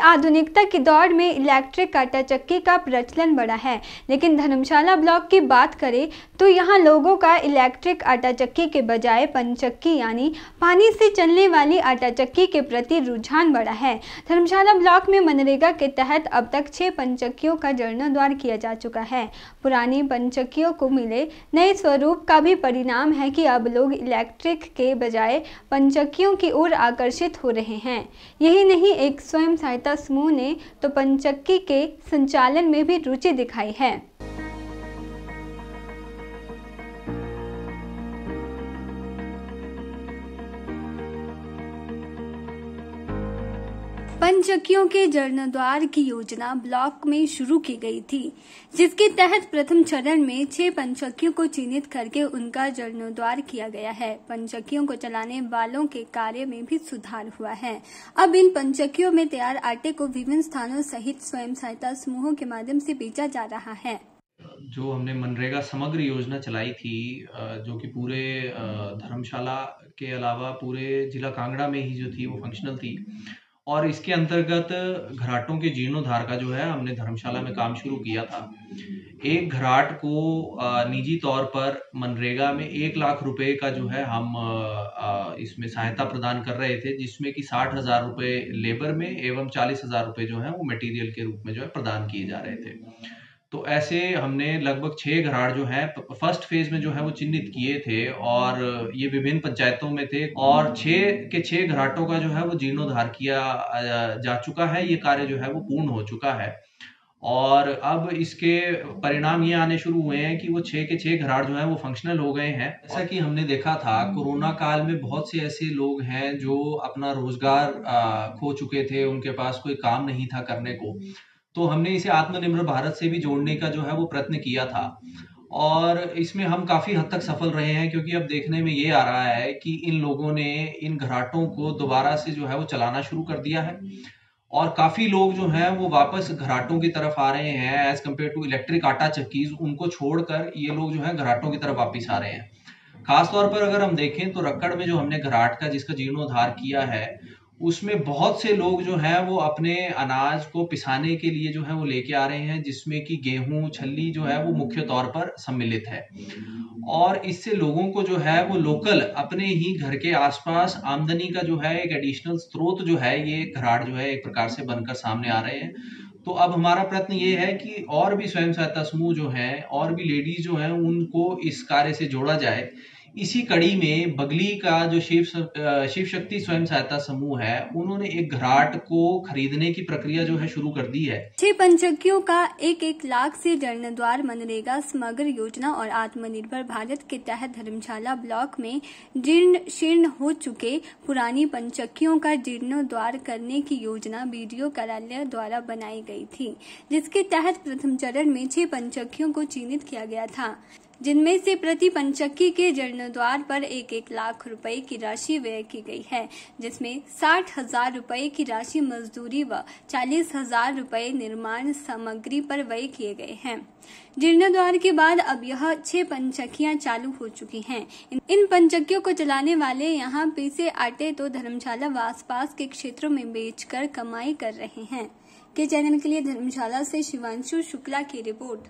आधुनिकता की दौर में इलेक्ट्रिक आटा चक्की का प्रचलन बढ़ा है, लेकिन धर्मशाला ब्लॉक की बात करें तो यहाँ लोगों का इलेक्ट्रिक आटा चक्की के बजाय पनचक्की यानी पानी से चलने वाली आटा चक्की के प्रति रुझान बढ़ा है। धर्मशाला ब्लॉक में मनरेगा के तहत अब तक 6 पनचक्कियों का जीर्णोद्धार किया जा चुका है। पुरानी पनचक्कियों को मिले नए स्वरूप का भी परिणाम है कि अब लोग इलेक्ट्रिक के बजाय पनचक्कियों की ओर आकर्षित हो रहे हैं। यही नहीं, एक स्वयं सहायता समूह ने तो पनचक्की के संचालन में भी रुचि दिखाई है। पनचक्कियों के जीर्णोद्धार की योजना ब्लॉक में शुरू की गई थी, जिसके तहत प्रथम चरण में 6 पनचक्कियों को चिन्हित करके उनका जीर्णोद्धार किया गया है। पनचक्कियों को चलाने वालों के कार्य में भी सुधार हुआ है। अब इन पनचक्कियों में तैयार आटे को विभिन्न स्थानों सहित स्वयं सहायता समूहों के माध्यम से बेचा जा रहा है। जो हमने मनरेगा समग्र योजना चलाई थी, जो कि पूरे धर्मशाला के अलावा पूरे जिला कांगड़ा में ही जो थी वो फंक्शनल थी, और इसके अंतर्गत घराटों के जीर्णोद्धार का जो है हमने धर्मशाला में काम शुरू किया था। एक घराट को निजी तौर पर मनरेगा में 1 लाख रुपए का जो है हम इसमें सहायता प्रदान कर रहे थे, जिसमें कि 60,000 रुपए लेबर में एवं 40,000 रुपए जो है वो मटेरियल के रूप में जो है प्रदान किए जा रहे थे। तो ऐसे हमने लगभग 6 घराट जो है फर्स्ट फेज में जो है वो चिन्हित किए थे, और ये विभिन्न पंचायतों में थे, और 6 के 6 घराटों का जो है वो जीर्णोद्धार किया जा चुका है। ये कार्य जो है वो पूर्ण हो चुका है, और अब इसके परिणाम ये आने शुरू हुए हैं कि वो 6 के 6 घराट जो है वो फंक्शनल हो गए हैं। जैसा कि हमने देखा था, कोरोना काल में बहुत से ऐसे लोग हैं जो अपना रोजगार खो चुके थे, उनके पास कोई काम नहीं था करने को। तो हमने इसे आत्मनिर्भर भारत से भी जोड़ने का जो है वो प्रयत्न किया था, और इसमें हम काफी हद तक सफल रहे हैं, क्योंकि अब देखने में ये आ रहा है कि इन लोगों ने इन घराटों को दोबारा से जो है वो चलाना शुरू कर दिया है, और काफी लोग जो हैं वो वापस घराटों की तरफ आ रहे हैं। एज कम्पेयर टू इलेक्ट्रिक आटा चक्कीज, उनको छोड़कर ये लोग जो है घराटों की तरफ वापिस आ रहे हैं। खासतौर पर अगर हम देखें तो रक्कड़ में जो हमने घराट का जिसका जीर्णोद्धार किया है, उसमें बहुत से लोग जो हैं वो अपने अनाज को पिसाने के लिए जो है वो लेके आ रहे हैं, जिसमें कि गेहूं छल्ली जो है वो मुख्य तौर पर सम्मिलित है, और इससे लोगों को जो है वो लोकल अपने ही घर के आसपास आमदनी का जो है एक एडिशनल स्रोत जो है ये घराट जो है एक प्रकार से बनकर सामने आ रहे हैं। तो अब हमारा प्रयत्न ये है कि और भी स्वयं सहायता समूह जो हैं और भी लेडीज जो हैं उनको इस कार्य से जोड़ा जाए। इसी कड़ी में बगली का जो शिव शक्ति स्वयं सहायता समूह है, उन्होंने एक घराट को खरीदने की प्रक्रिया जो है शुरू कर दी है। 6 पनचक्कियों का 1-1 लाख से जीर्णोद्धार मनरेगा समग्र योजना और आत्मनिर्भर भारत के तहत धर्मशाला ब्लॉक में जीर्ण शीर्ण हो चुके पुरानी पनचक्कियों का जीर्णोद्धार करने की योजना बीडीओ कार्यालय द्वारा बनाई गई थी, जिसके तहत प्रथम चरण में 6 पनचक्कियों को चिन्हित किया गया था, जिनमें से प्रति पनचक्की के जीर्णोद्धार पर 1-1 लाख रुपए की राशि व्यय की गई है, जिसमें 60,000 रुपए की राशि मजदूरी व 40,000 रुपए निर्माण सामग्री पर व्यय किए गए हैं। जीर्णोद्धार के बाद अब यह 6 पनचक्कियां चालू हो चुकी हैं। इन पनचक्कियों को चलाने वाले यहां पीसे आटे तो धर्मशाला व आसपास के क्षेत्रों में बेचकर कमाई कर रहे हैं। के चैनल के लिए धर्मशाला से शिवांशु शुक्ला की रिपोर्ट।